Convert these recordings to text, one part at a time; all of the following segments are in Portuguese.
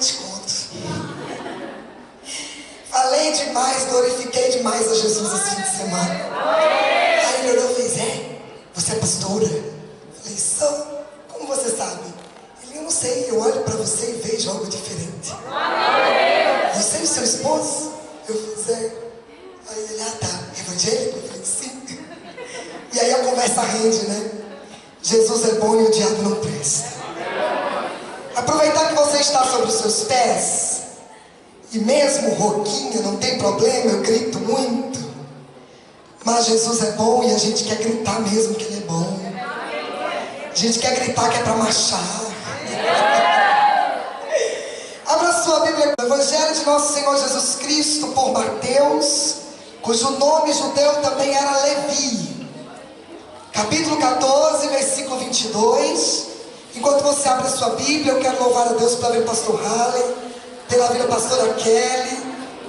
te conto. Falei demais, glorifiquei demais a Jesus esse fim de semana. Aí ele olhou e fez: você é pastora? Eu falei: sou. Como você sabe? Ele: eu não sei, eu olho pra você e vejo algo diferente. Você e seu esposo? Eu fiz: Aí ele: tá, evangélico? Eu falei: sim. E aí a conversa rende, né? Jesus é bom e o diabo não presta. Aproveitar que você está sobre os seus pés, e mesmo rouquinho, não tem problema, eu grito muito. Mas Jesus é bom e a gente quer gritar mesmo que Ele é bom. A gente quer gritar que é para marchar. Abra sua Bíblia, o Evangelho de Nosso Senhor Jesus Cristo por Mateus, cujo nome judeu também era Levi. Capítulo 14, versículo 22. Enquanto você abre a sua Bíblia, eu quero louvar a Deus pela vida do pastor Halley, pela vida da pastora Kelly,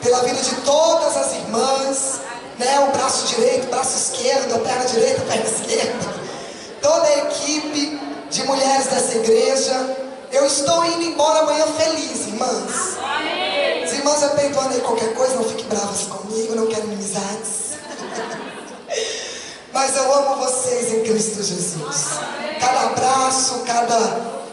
pela vida de todas as irmãs, né? O braço direito, braço esquerdo, a perna direita, a perna esquerda, toda a equipe de mulheres dessa igreja. Eu estou indo embora amanhã feliz, irmãs. As irmãs já perdoando aí qualquer coisa, não fiquem bravas comigo, não quero inimizades. Mas eu amo vocês em Cristo Jesus. Cada abraço,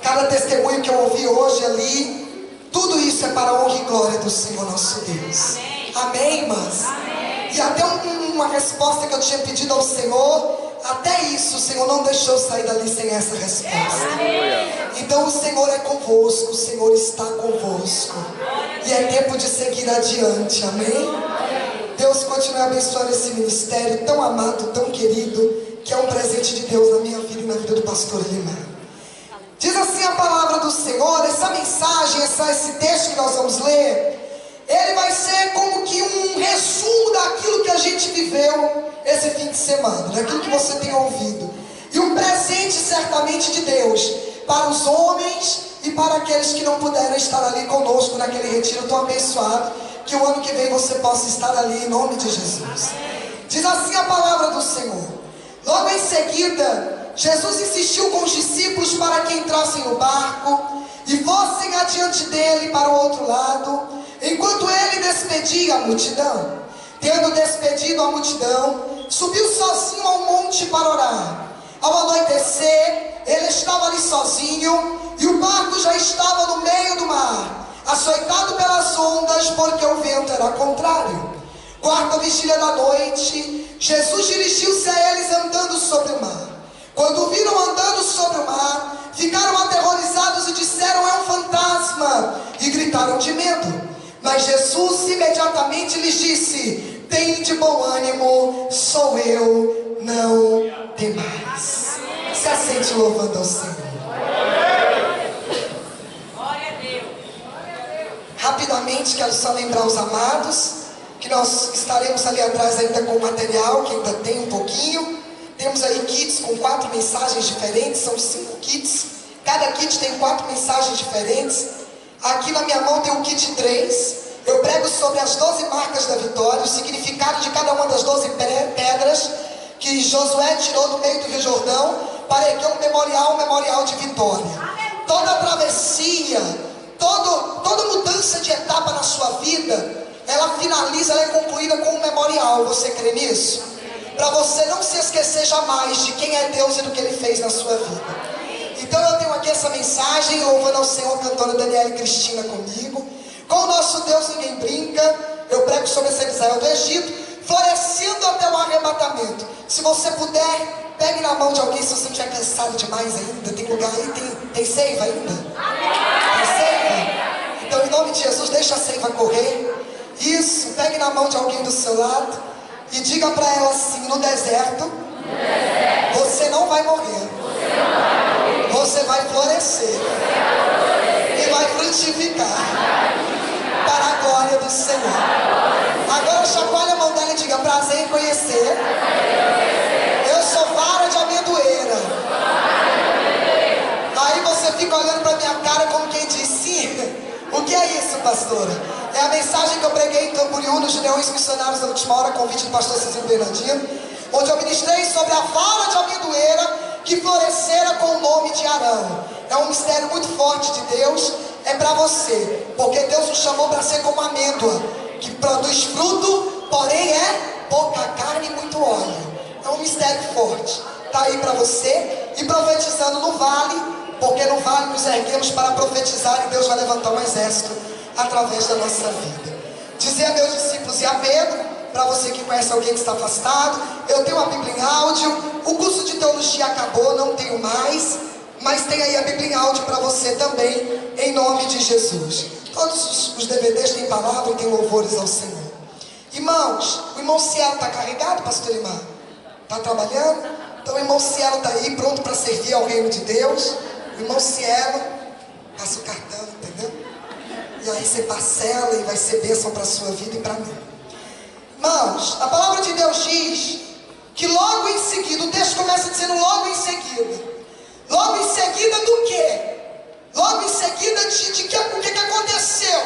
cada testemunho que eu ouvi hoje ali, tudo isso é para a honra e glória do Senhor nosso Deus. Amém, irmãs? Amém. E até uma resposta que eu tinha pedido ao Senhor, até isso o Senhor não deixou eu sair dali sem essa resposta. Amém. Então o Senhor é convosco, o Senhor está convosco. E é tempo de seguir adiante, amém? Deus continue abençoando esse ministério tão amado, tão querido, que é um presente de Deus na minha vida e na vida do pastor Lima. Diz assim a palavra do Senhor. Essa mensagem, esse texto que nós vamos ler, ele vai ser como que um resumo daquilo que a gente viveu esse fim de semana, daquilo que você tem ouvido, e um presente certamente de Deus para os homens e para aqueles que não puderam estar ali conosco naquele retiro tão abençoado. Que o ano que vem você possa estar ali em nome de Jesus. Diz assim a palavra do Senhor. Logo em seguida, Jesus insistiu com os discípulos para que entrassem no barco e fossem adiante dele para o outro lado, enquanto ele despedia a multidão. Tendo despedido a multidão, subiu sozinho ao monte para orar. Ao anoitecer, ele estava ali sozinho e o barco já estava no meio do mar, açoitado pelas ondas, porque o vento era contrário. Quarta vigília da noite, Jesus dirigiu-se a eles andando sobre o mar. Quando o viram andando sobre o mar, ficaram aterrorizados e disseram: é um fantasma, e gritaram de medo. Mas Jesus imediatamente lhes disse: tende bom ânimo, sou eu, não temais. Se assente louvando ao Senhor. Rapidamente quero só lembrar os amados que nós estaremos ali atrás ainda com o material, que ainda tem um pouquinho. Temos aí kits com 4 mensagens diferentes, são 5 kits. Cada kit tem 4 mensagens diferentes. Aqui na minha mão tem o kit 3. Eu prego sobre as 12 marcas da vitória, o significado de cada uma das 12 pedras que Josué tirou do meio do Rio Jordão para erguer um memorial de vitória. Toda travessia, toda mudança de etapa na sua vida, ela finaliza, ela é concluída com um memorial. Você crê nisso? Para você não se esquecer jamais de quem é Deus e do que Ele fez na sua vida. Então eu tenho aqui essa mensagem, louvando ao Senhor, a cantora Daniela e Cristina comigo. Com o nosso Deus ninguém brinca. Eu prego sobre esse Israel do Egito, florescendo até o arrebatamento. Se você puder, pegue na mão de alguém, se você não estiver cansado demais ainda. Tem lugar aí, tem seiva ainda? Tem seiva? Então em nome de Jesus, deixa a seiva correr. Isso, pegue na mão de alguém do seu lado e diga para ela assim: no deserto, você não vai morrer, você vai florescer e vai frutificar para a glória do Senhor. Agora chacoalha a mão dela e diga: prazer em conhecer. Eu sou vara de amendoeira. Aí você fica olhando para minha cara como quem diz: sim. O que é isso, pastora? É a mensagem que eu preguei em Camboriú, nos Gideões Missionários da Última Hora, convite do pastor Cecílio Bernardino, onde eu ministrei sobre a vara de amendoeira que florescera com o nome de Arão. é um mistério muito forte de Deus, é para você, porque Deus nos chamou para ser como a amêndoa, que produz fruto, porém é pouca carne e muito óleo. É um mistério forte, está aí para você. E profetizando no vale, porque no vale nos erguemos para profetizar, e Deus vai levantar um exército através da nossa vida. Dizer a meus discípulos e a Pedro, para você que conhece alguém que está afastado, eu tenho a Bíblia em áudio, o curso de teologia acabou, não tenho mais, mas tem aí a Bíblia em áudio para você também, em nome de Jesus. Todos os DVDs têm palavra e têm louvores ao Senhor. Irmãos, o irmão Cielo está carregado, pastor Imar? Está trabalhando? Então o irmão Cielo está aí, pronto para servir ao reino de Deus. O irmão Cielo, passa o cartão, entendeu? E aí você parcela e vai ser bênção para a sua vida e para mim. Irmãos, a palavra de Deus diz que logo em seguida, o texto começa dizendo logo em seguida. Logo em seguida do quê? Logo em seguida de que, o que aconteceu?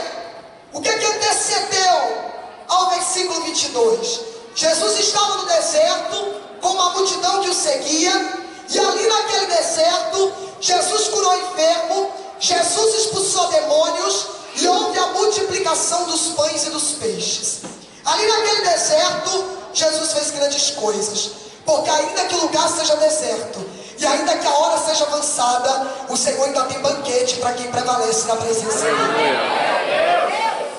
O que antecedeu ao versículo 22? Jesus estava no deserto com uma multidão que o seguia, e ali naquele deserto Jesus curou enfermo, Jesus expulsou demônios, e houve a multiplicação dos pães e dos peixes. Ali naquele deserto Jesus fez grandes coisas, porque ainda que o lugar seja deserto, e ainda que a hora seja avançada, o Senhor ainda tem banquete para quem prevalece na presença dele.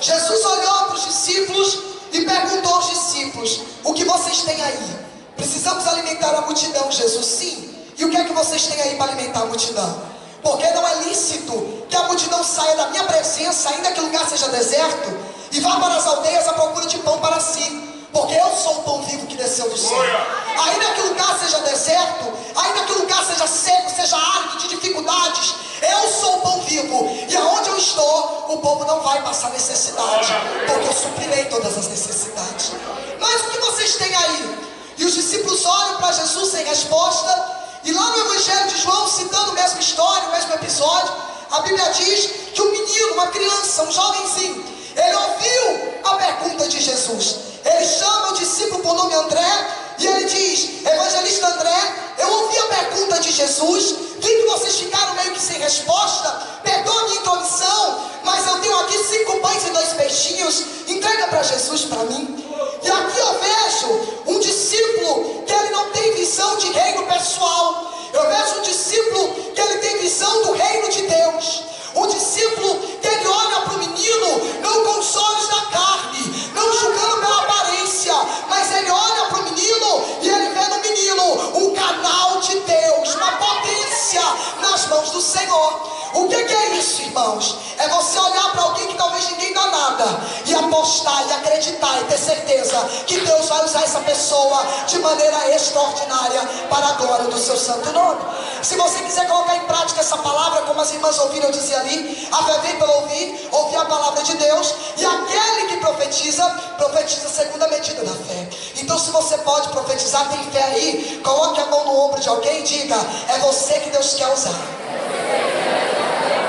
Jesus olhou para os discípulos e perguntou aos discípulos: o que vocês têm aí? Precisamos alimentar a multidão, Jesus. Sim. E o que é que vocês têm aí para alimentar a multidão? Porque não é lícito que a multidão saia da minha presença, ainda que o lugar seja deserto, e vá para as aldeias à procura de pão para si, porque eu sou o pão vivo que desceu do céu. Ainda que o lugar seja deserto, ainda que o lugar seja seco, seja árido, de dificuldades, eu sou o pão vivo, e aonde eu estou, o povo não vai passar necessidade, porque eu suprirei todas as necessidades. Mas o que vocês têm aí? E os discípulos olham para Jesus sem resposta, e lá no Evangelho de João, citando a mesma história, o mesmo episódio, a Bíblia diz que um menino, uma criança, um jovenzinho, ele ouviu a pergunta de Jesus. Ele chama o discípulo por nome André, e ele diz: evangelista André, eu ouvi a pergunta de Jesus, vi que vocês ficaram meio que sem resposta, perdoa a minha intromissão, mas eu tenho aqui 5 pães e 2 peixinhos, entrega para Jesus para mim. E aqui eu vejo um discípulo que ele não tem visão de reino pessoal. Eu vejo um discípulo que ele tem visão do reino de Deus. Um discípulo que ele olha para o menino, não com os olhos da carne, não julgando pela aparência, mas ele olha para o menino e ele vê no menino um canal de Deus, uma potência nas mãos do Senhor. O que é isso, irmãos? É você olhar para alguém que talvez ninguém dá nada, e apostar, e acreditar, e ter certeza que Deus vai usar essa pessoa de maneira extraordinária para a glória do seu santo nome. Se você quiser colocar em prática essa palavra, como as irmãs ouviram, eu dizia ali, a fé vem pelo ouvir a palavra de Deus, e aquele que profetiza, profetiza segundo a medida da fé. Então, se você pode profetizar, tem fé aí, coloque a mão no ombro de alguém e diga: é você que Deus quer usar.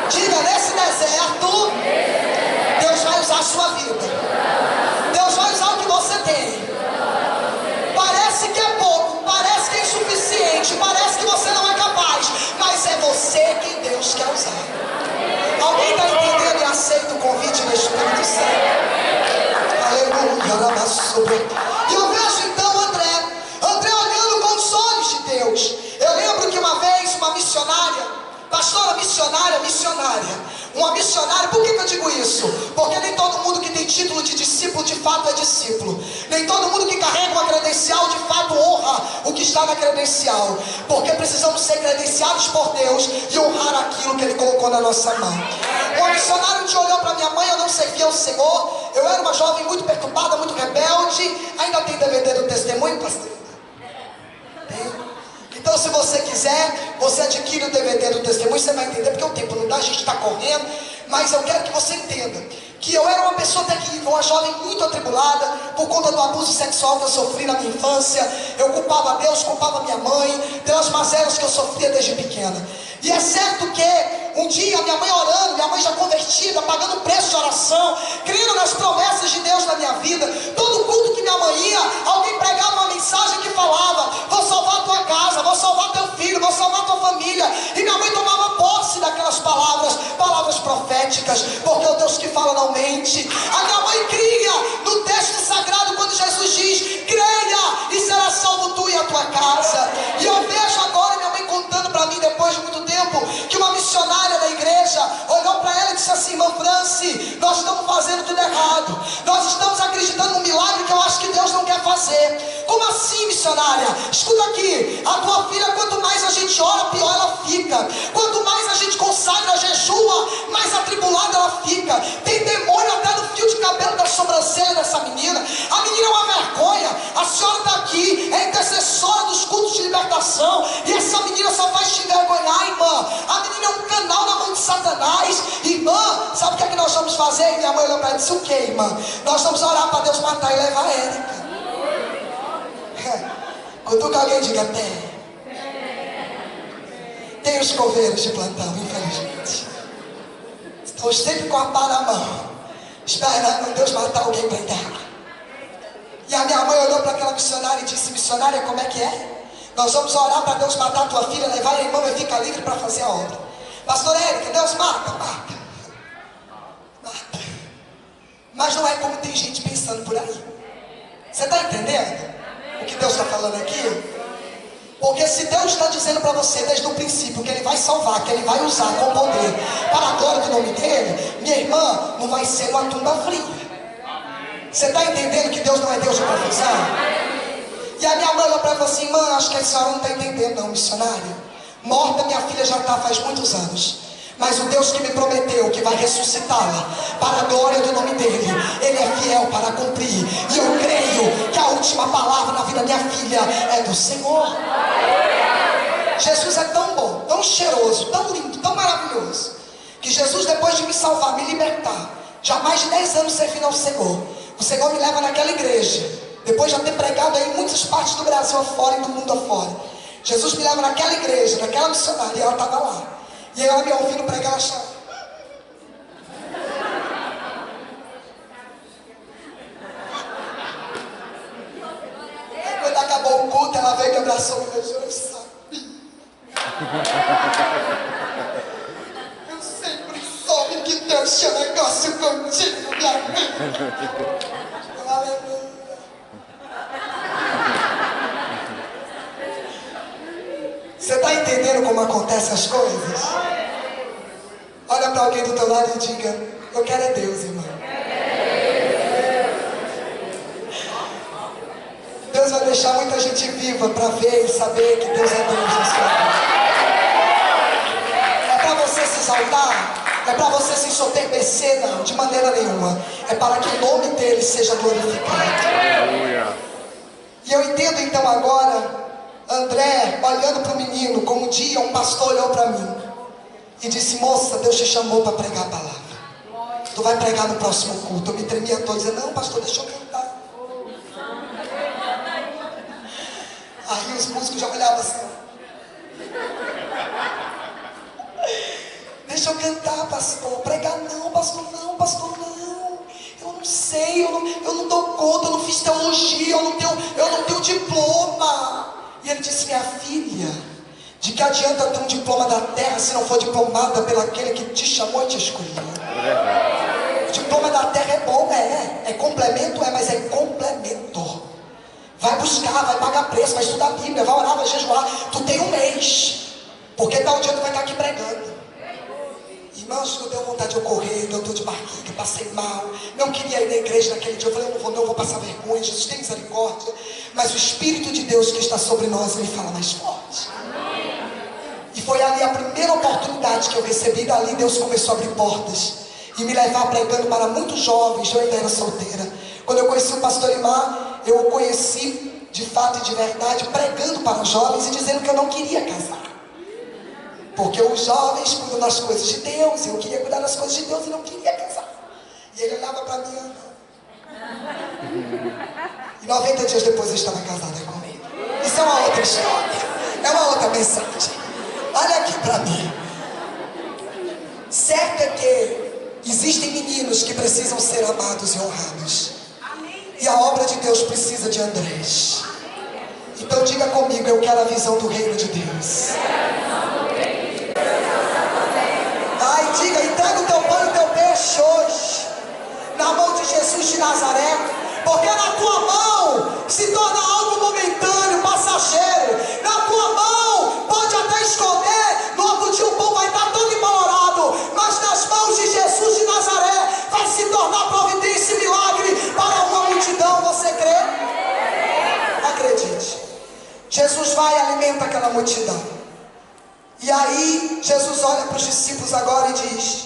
Diga: nesse deserto, Deus vai usar a sua vida. Deus vai usar o que você tem. Parece que é pouco, parece que é insuficiente, parece que você não é capaz, mas é você quem Deus quer usar. Alguém está entendendo e aceita o convite do Espírito Santo? Aleluia. E eu vejo então André olhando com os olhos de Deus. Eu lembro que uma vez uma missionária, pastora missionária, uma missionária, por que eu digo isso? Porque nem todo mundo que tem título de discípulo de fato é discípulo, nem todo mundo que carrega uma credencial de fato honra o que está na credencial, porque precisamos ser credenciados por Deus e honrar aquilo que Ele colocou na nossa mão. Uma missionária um dia olhou para minha mãe, eu não servia ao Senhor, eu era uma jovem muito perturbada, muito rebelde. Ainda tem DVD do testemunho, pastor? Tem? Então, se você quiser, você adquire o DVD do testemunho, você vai entender, porque o tempo não dá, a gente está correndo, mas eu quero que você entenda que eu era uma pessoa terrível, uma jovem muito atribulada, por conta do abuso sexual que eu sofri na minha infância. Eu culpava Deus, culpava minha mãe, pelas mazelas que eu sofria desde pequena. E é certo que um dia minha mãe orando, minha mãe já convertida, pagando preço de oração, crendo nas promessas de Deus na minha vida, todo culto que minha mãe ia, alguém pregava uma mensagem que falava: vou salvar a tua casa, vou salvar teu filho, vou salvar tua família. E minha mãe tomava posse daquelas palavras, palavras proféticas, porque o Deus que fala não mente. A minha mãe cria no texto sagrado quando Jesus diz: creia e será salvo tu e a tua casa. E eu vejo agora minha mãe contando para mim, depois de muito tempo, que uma missionária da igreja olhou para ela e disse assim: irmã Franci, nós estamos fazendo tudo errado, nós estamos acreditando num milagre que eu acho que Deus não quer fazer. Como assim, missionária? Escuta aqui, a tua filha, quanto mais a gente ora, pior ela fica. Quanto mais a gente consagra, jejua, mais atribulada ela fica. Tem demônio até no fio de cabelo da sobrancelha dessa menina. A menina é uma vergonha. A senhora está aqui, é intercessora dos cultos de libertação, e essa menina só faz te envergonhar, irmã. A menina é um canal na mão de Satanás. Irmã, sabe o que é que nós vamos fazer? E minha mãe olhou para ela e disse: o que, irmã? Nós vamos orar para Deus matar e levar a Érica. Cutuca alguém e diga: tem os coveiros de plantão, infelizmente. Estão sempre com a pá na mão, esperando Deus matar alguém para enterrar. E a minha mãe olhou para aquela missionária e disse: missionária, como é que é? Nós vamos orar para Deus matar a tua filha, levar a irmã e ficar livre para fazer a obra. Pastor Érica, Deus mata. Mas não é como tem gente pensando por aí. Você está entendendo o que Deus está falando aqui? Porque se Deus está dizendo para você desde o princípio que Ele vai salvar, que Ele vai usar com poder para a glória do nome dEle, minha irmã, não vai ser uma tumba fria. Você está entendendo que Deus não é Deus de confusão? E a minha mãe olhou para ela e falou assim: irmã, acho que a senhora não está entendendo não, missionária. Morta minha filha já está faz muitos anos, mas o Deus que me prometeu que vai ressuscitá-la para a glória do nome dEle, Ele é fiel para cumprir. E eu creio que a última palavra na vida da minha filha é do Senhor. Jesus é tão bom, tão cheiroso, tão lindo, tão maravilhoso, que Jesus, depois de me salvar, me libertar, já há mais de 10 anos servindo ao Senhor, o Senhor me leva naquela igreja, depois de já ter pregado aí em muitas partes do Brasil afora e do mundo afora. Jesus me leva naquela igreja, naquela missionária, e ela estava lá. E ela me ouvindo pregar, ela achava. Aí quando acabou o culto, ela veio, me abraçou e beijou. Eu sabia. Eu sempre soube que Deus tinha negócio contigo, minha filha. Aleluia. Você está entendendo como acontecem as coisas? Olha para alguém do teu lado e diga: eu quero é Deus, irmão. Deus vai deixar muita gente viva para ver e saber que Deus é Deus na sua vida. É para você se exaltar? É para você se ensoberbecer? Não, de maneira nenhuma. É para que o nome dele seja glorificado. E eu entendo então agora André olhando para o menino, como um dia um pastor olhou para mim e disse: moça, Deus te chamou para pregar a palavra. Tu vai pregar no próximo culto. Eu me tremia todo, dizendo: não, pastor, deixa eu cantar. Aí os músicos já olhavam assim: deixa eu cantar, pastor. Pregar não, pastor, não, pastor, não. Eu não sei, eu não dou conta, eu não fiz teologia, eu não tenho diploma. E ele disse: minha filha, de que adianta ter um diploma da terra se não for diplomada pelo aquele que te chamou e te escolheu? O diploma da terra é bom, é complemento, mas é complemento. Vai buscar, vai pagar preço, vai estudar a Bíblia, vai orar, vai jejuar. Tu tem um mês, porque tal dia tu vai estar aqui pregando. Irmãos, eu tenho vontade de eu correr, eu estou de barriga, passei mal, não queria ir na igreja naquele dia. Eu falei: eu não vou passar vergonha, Jesus tem misericórdia. Mas o Espírito de Deus que está sobre nós, Ele fala mais forte. E foi ali a primeira oportunidade que eu recebi. Dali Deus começou a abrir portas e me levar pregando para muitos jovens. Eu ainda era solteira. Quando eu conheci o pastor Imar, eu o conheci de fato e de verdade pregando para jovens e dizendo que eu não queria casar, porque os jovens cuidam das coisas de Deus, eu queria cuidar das coisas de Deus e não queria casar. E ele olhava para mim e 90 dias depois eu estava casada comigo. Isso é uma outra história, é uma outra mensagem. Olha aqui para mim. Certo é que existem meninos que precisam ser amados e honrados, e a obra de Deus precisa de Andrés. Então diga comigo: eu quero a visão do reino de Deus. Jesus de Nazaré, porque na tua mão se torna algo momentâneo, passageiro. Na tua mão pode até esconder, no outro dia o pão vai estar todo embolorado, mas nas mãos de Jesus de Nazaré vai se tornar providência e milagre para uma multidão. Você crê? Acredite. Jesus vai e alimenta aquela multidão. E aí Jesus olha para os discípulos agora e diz: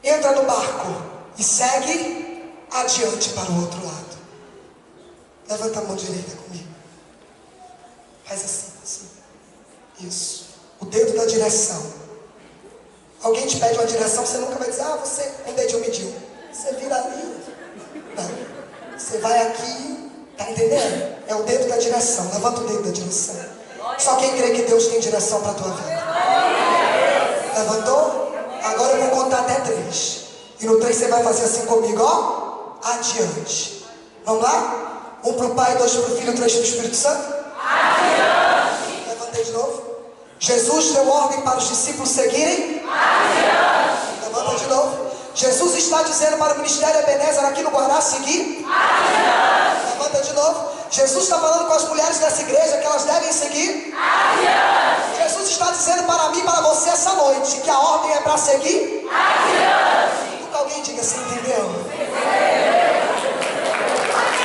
entra no barco e segue adiante para o outro lado. Levanta a mão direita comigo. Faz assim, assim. Isso. O dedo da direção. Alguém te pede uma direção, você nunca vai dizer: ah, você, um dedinho mediu. Você vira ali. Não. Você vai aqui. Tá entendendo? É o dedo da direção. Levanta o dedo da direção. Só quem crê que Deus tem direção para a tua vida. Levantou? Agora eu vou contar até 3. E no 3 você vai fazer assim comigo, ó. Adiante. Vamos lá? 1 para o Pai, 2 para o Filho, 3 para o Espírito Santo. Adiante. Levantei de novo. Jesus deu ordem para os discípulos seguirem. Adiante. Levanta de novo. Jesus está dizendo para o Ministério Ebenezer aqui no Guará seguir. Adiante. Levanta de novo. Jesus está falando com as mulheres dessa igreja que elas devem seguir. Adiante. Jesus está dizendo para mim e para você essa noite que a ordem é para seguir. Adiante. Nunca alguém diga assim, entendeu?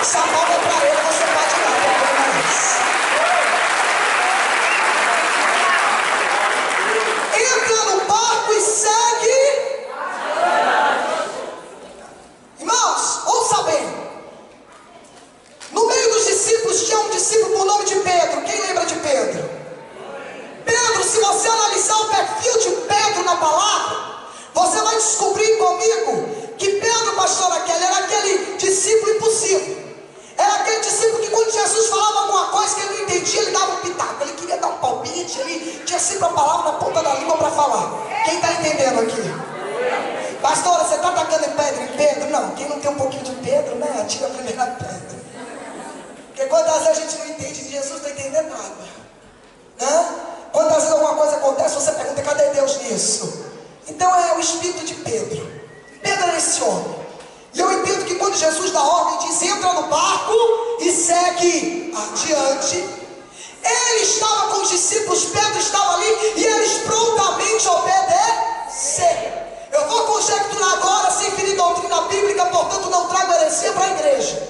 Se a palma é para ele, você pode dar. Entra no barco e segue. Irmãos, ouça bem. No meio dos discípulos tinha um discípulo por nome de Pedro. Quem lembra de Pedro? Pedro, se você analisar o perfil de Pedro na palavra, você vai descobrir comigo que Pedro, pastora Kelly, era aquele discípulo impossível. Era aquele discípulo que quando Jesus falava alguma coisa que ele não entendia, ele dava um pitaco. Ele queria dar um palpite, ele tinha sempre a palavra na ponta da língua para falar. Quem está entendendo aqui? Pastora, você está atacando em pedra em Pedro? Não, quem não tem um pouquinho de Pedro, né? Atira a primeira pedra. Porque quantas vezes a gente não entende de Jesus, não está entendendo nada. Quantas vezes alguma coisa acontece, você pergunta: cadê Deus nisso? Então é o espírito de Pedro. Pedro era esse homem. E eu entendo que quando Jesus dá ordem, diz: entra no barco e segue adiante. Ele estava com os discípulos, Pedro estava ali, e eles prontamente obedeceram. Eu vou conjecturar agora, sem ferir doutrina bíblica, portanto não trago heresia para a igreja.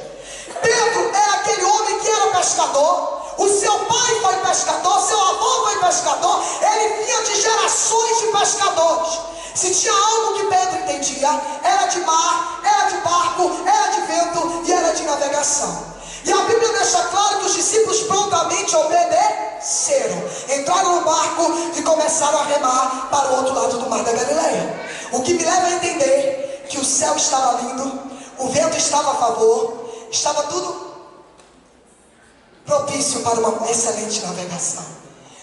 Pedro era aquele homem que era pescador. O seu pai foi pescador, seu avô foi pescador. Ele vinha de gerações de pescadores. Se tinha algo que Pedro entendia, era de mar, era de barco, era de vento e era de navegação. E a Bíblia deixa claro que os discípulos prontamente obedeceram. Entraram no barco e começaram a remar para o outro lado do mar da Galileia. O que me leva a entender que o céu estava lindo, o vento estava a favor, estava tudo propício para uma excelente navegação.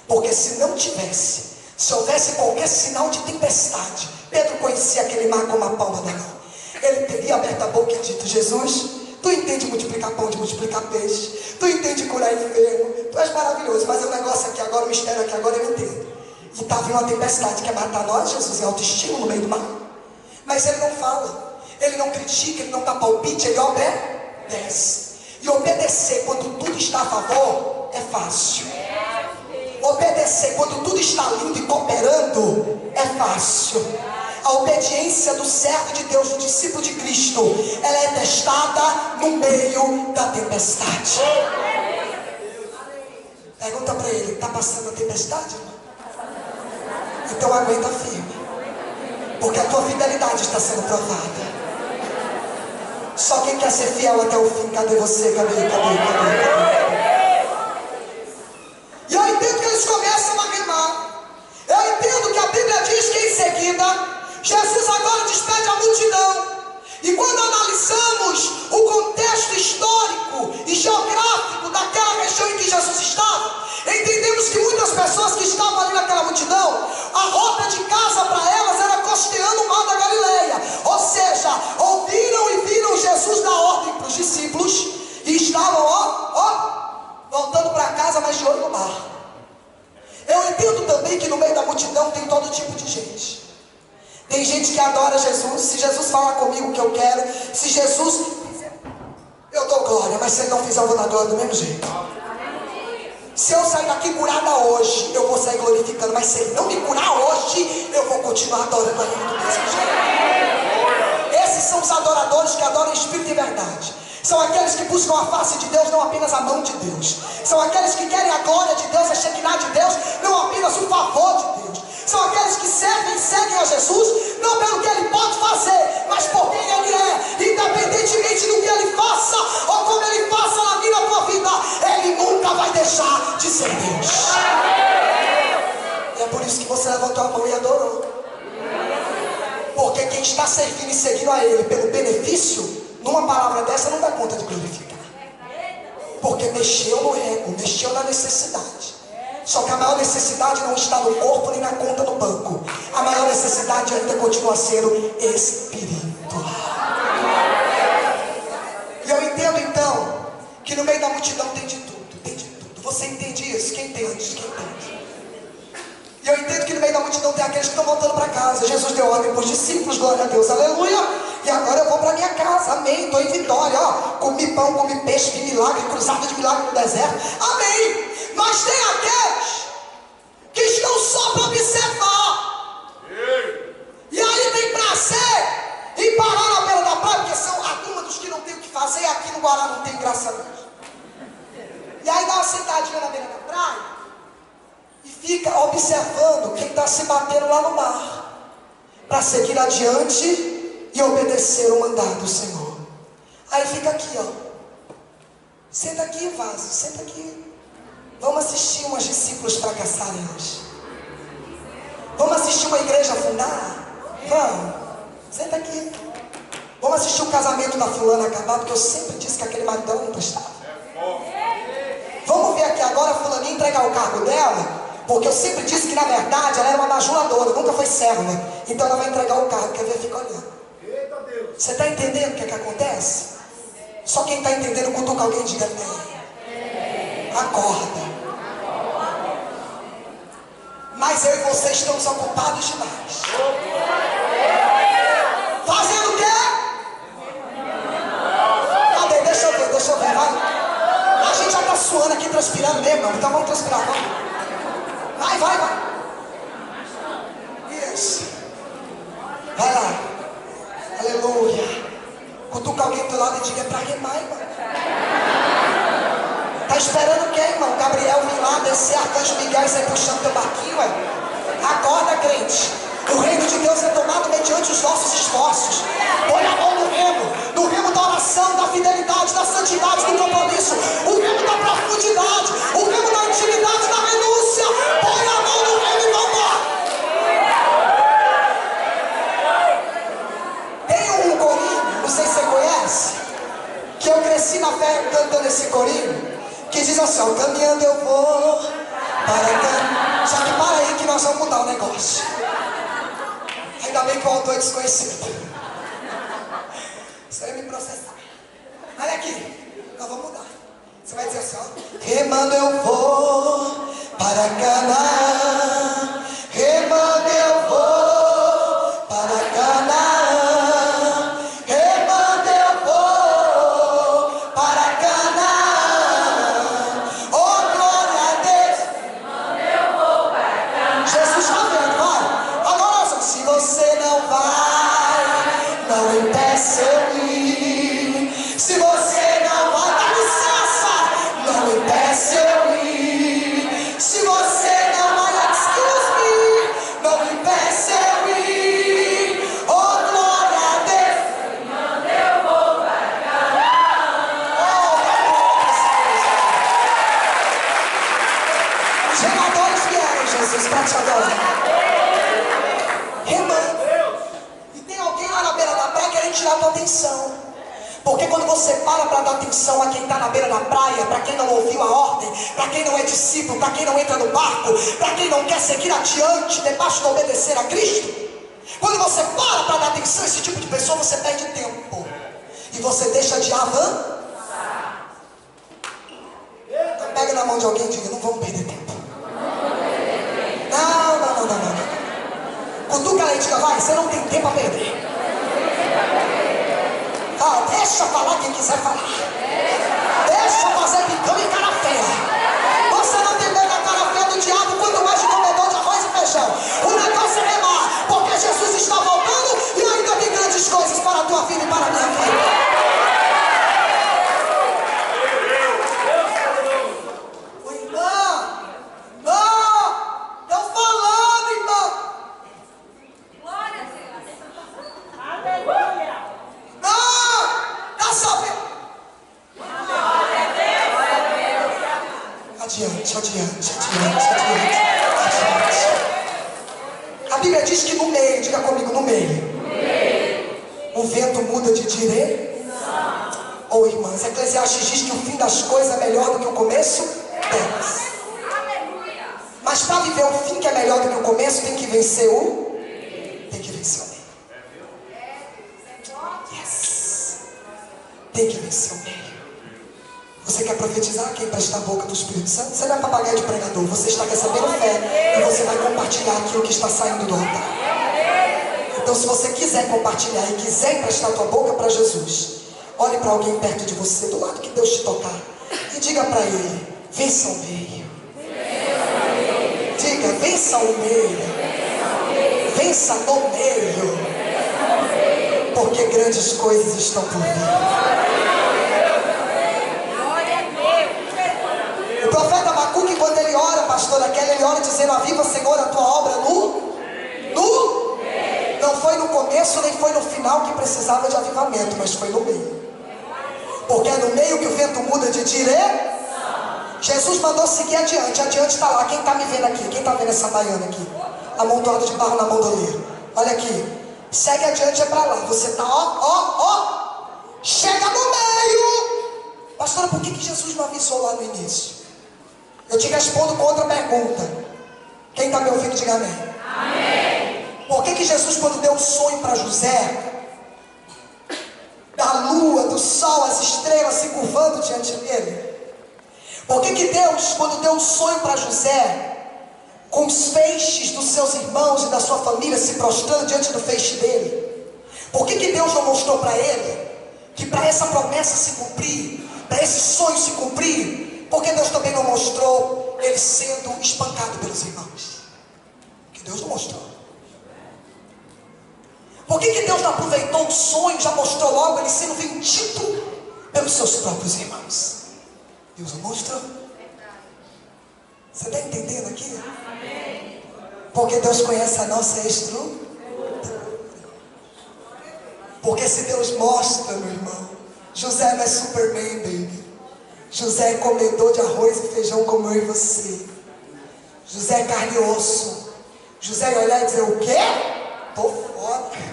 Porque se não tivesse, se houvesse qualquer sinal de tempestade, Pedro conhecia aquele mar como a palma da mão. Ele teria aberto a boca e dito: Jesus, tu entende multiplicar pão de multiplicar peixe, tu entende curar enfermo, tu és maravilhoso, mas o negócio aqui agora, o mistério aqui agora eu entendo. E está vindo uma tempestade que quer matar nós, Jesus, em autoestima no meio do mar. Mas ele não fala, ele não critica, ele não dá palpite, ele obedece. E obedecer quando tudo está a favor é fácil. Obedecer quando tudo está lindo e cooperando é fácil. A obediência do servo de Deus, do discípulo de Cristo, ela é testada no meio da tempestade. Pergunta para ele: está passando a tempestade, irmão? Então aguenta firme, porque a tua fidelidade está sendo provada. Só quem quer ser fiel até o fim. Cadê você? Cadê? E eu entendo que eles começam a remar. Eu entendo que a Bíblia diz que em seguida Jesus agora despede a multidão. E quando analisamos o contexto histórico e geográfico daquela região em que Jesus estava, entendemos que muitas pessoas que estavam ali naquela multidão, a rota de casa para elas era costeando o mar da Galileia. Ou seja, ouviram e viram Jesus dar ordem para os discípulos e estavam voltando para casa, mas de olho no mar. Eu entendo também que no meio da multidão tem todo tipo de gente. Tem gente que adora Jesus. Se Jesus falar comigo o que eu quero, se Jesus fizer glória, mas se ele não fizer, eu vou dar glória do mesmo jeito. Se eu sair daqui curada hoje, eu vou sair glorificando, mas se ele não me curar hoje, eu vou continuar adorando a ele do mesmo jeito. Esses são os adoradores que adoram em espírito e verdade. São aqueles que buscam a face de Deus, não apenas a mão de Deus. São aqueles que querem a glória de Deus, a Shekinah de Deus, não apenas o favor de Deus. São aqueles que servem e seguem a Jesus, não pelo que ele pode fazer, mas por quem ele é. Independentemente do que ele faça, ou como ele faça na minha tua vida, ele nunca vai deixar de ser Deus. E é por isso que você levantou a mão e adorou. Porque quem está servindo e seguindo a ele pelo benefício, numa palavra dessa não dá conta de glorificar. Porque mexeu no ego, mexeu na necessidade. Só que a maior necessidade não está no corpo nem na conta do banco. A maior necessidade ainda continua sendo espiritual. E eu entendo então que no meio da multidão tem de tudo, tem de tudo. Você entende isso? Quem entende? Quem entende? E eu entendo que no meio da multidão tem aqueles que estão voltando para casa. Jesus deu ordem para os discípulos, glória a Deus, aleluia. E agora eu vou para minha casa, amém. Estou em vitória, ó. Comi pão, comi peixe, vi milagre, cruzado de milagre no deserto, amém. Mas tem aqueles que estão só para observar. E aí tem prazer em parar na beira da praia, porque são a turma dos que não tem o que fazer. Aqui no Guará não tem, graça a Deus. E aí dá uma sentadinha na beira da praia e fica observando quem está se batendo lá no mar, para seguir adiante e obedecer o mandado do Senhor. Aí fica aqui, ó. Senta aqui, vaso, senta aqui. Vamos assistir umas discípulos fracassarem hoje. Vamos assistir uma igreja afundar? Vamos. Senta aqui. Vamos assistir o casamento da fulana acabar, porque eu sempre disse que aquele maridão não prestava. Vamos ver aqui agora a fulaninha entregar o cargo dela, porque eu sempre disse que na verdade ela era uma bajuladora, nunca foi serva. Então ela vai entregar o cargo, quer ver? Fica olhando. Você está entendendo o que é que acontece? Só quem está entendendo, cutuca alguém e diga amém. Acorda. Mas eu e você estamos ocupados demais. Fazendo o quê? Cadê? Deixa eu ver, vai. A gente já está suando aqui, transpirando mesmo, então vamos transpirar, vamos. Vai. Isso. Vai lá. Aleluia. Cutuca alguém do teu lado e diga, é pra remar, irmão. Tá esperando o quê, irmão? Gabriel vir lá, descer, Arcanjo Miguel e sair puxando teu barquinho, ué? Acorda, crente. O reino de Deus é tomado mediante os nossos esforços. Põe a mão no remo da oração, da fidelidade, da santidade, do compromisso. O remo da profundidade, o remo da intimidade, da renúncia. Põe a mão no remo e vambora. Tem um corinho, não sei se você conhece, que eu cresci na fé cantando esse corinho, que diz assim, ó, caminhando eu vou para cá. Só que para aí que nós vamos mudar o negócio. Ainda bem que o autor é desconhecido. Você vai me processar. Olha aqui, nós vamos mudar. Você vai dizer assim, ó, remando eu vou para Canaã. Remando eu vou para Canaã. Remando eu vou para Canaã. Oh, glória a Deus. Remando eu vou para Canaã. Jesus está vendo, vai. Agora, se você não vai, não impeça eu ir. Se você não vai, dá licença, não impeça eu ir. Se você não vai, excuse me, não impeça eu ir. Oh, glória a Deus. Manda eu vou para Canaã. Os remadores vieram, Jesus, para te adorar. Remando. E tem alguém lá na beira da praia querendo tirar a tua atenção. Porque quando você para dar atenção a quem está na beira da praia, para quem não ouviu a ordem, para quem não é discípulo, para quem não entra no barco, para quem não quer seguir adiante, debaixo de obedecer a Cristo, quando você para dar atenção a esse tipo de pessoa, você perde tempo. E você deixa de avançar. Então pega na mão de alguém e diga, não vamos perder tempo. Não. Cutuca ela e diga, vai, você não tem tempo a perder. Deixa falar quem quiser falar. adiante. A Bíblia diz que no meio, diga comigo, no meio, o vento muda de direção. Oh, irmãs, Eclesiastes diz que o fim das coisas é melhor do que o começo delas. Mas para viver o fim que é melhor do que o começo, tem que vencer o meio. Yes. Tem que vencer o meio. Você quer profetizar? Quem prestar a boca do Espírito Santo? Você não é papagaio de pregador. Você está recebendo fé e você vai compartilhar aquilo que está saindo do altar. Então, se você quiser compartilhar e quiser emprestar a tua boca para Jesus, olhe para alguém perto de você, do lado que Deus te tocar, e diga para ele: vença o meio. Diga: vença o meio. Vença no meio. Porque grandes coisas estão por vir. O profeta Abacuque, quando ele ora, pastora Kelly, ele ora dizendo: aviva, Senhor, a tua obra não foi no começo nem foi no final que precisava de avivamento, mas foi no meio. Porque é no meio que o vento muda de direção. Jesus mandou seguir adiante. Adiante está lá. Quem está me vendo aqui? Quem está vendo essa baiana aqui? Amontoada de barro na mão do oleiro. Olha aqui. Segue adiante, é para lá. Você está, chega no meio. Pastora, por que Jesus não avisou lá no início? Eu te respondo com outra pergunta. Quem está me ouvindo, diga amém. Amém. Por que Jesus, quando deu um sonho para José, da lua, do sol, as estrelas se curvando diante dele? Por que Deus, quando deu um sonho para José, com os feixes dos seus irmãos e da sua família se prostrando diante do feixe dele, por que Deus não mostrou para ele que para essa promessa se cumprir, para esse sonho se cumprir, por que Deus também não mostrou ele sendo espancado pelos irmãos? Que Deus não mostrou. Por que Deus não aproveitou o sonho, já mostrou logo ele sendo vendido pelos seus próprios irmãos? Deus não mostrou. Você está entendendo aqui? Porque Deus conhece a nossa estrutura. Porque se Deus mostra, meu irmão, José não é Superman, baby. José é comedor de arroz e feijão como eu e você. José é carne e osso. José ia olhar e dizer: o quê? Tô fora.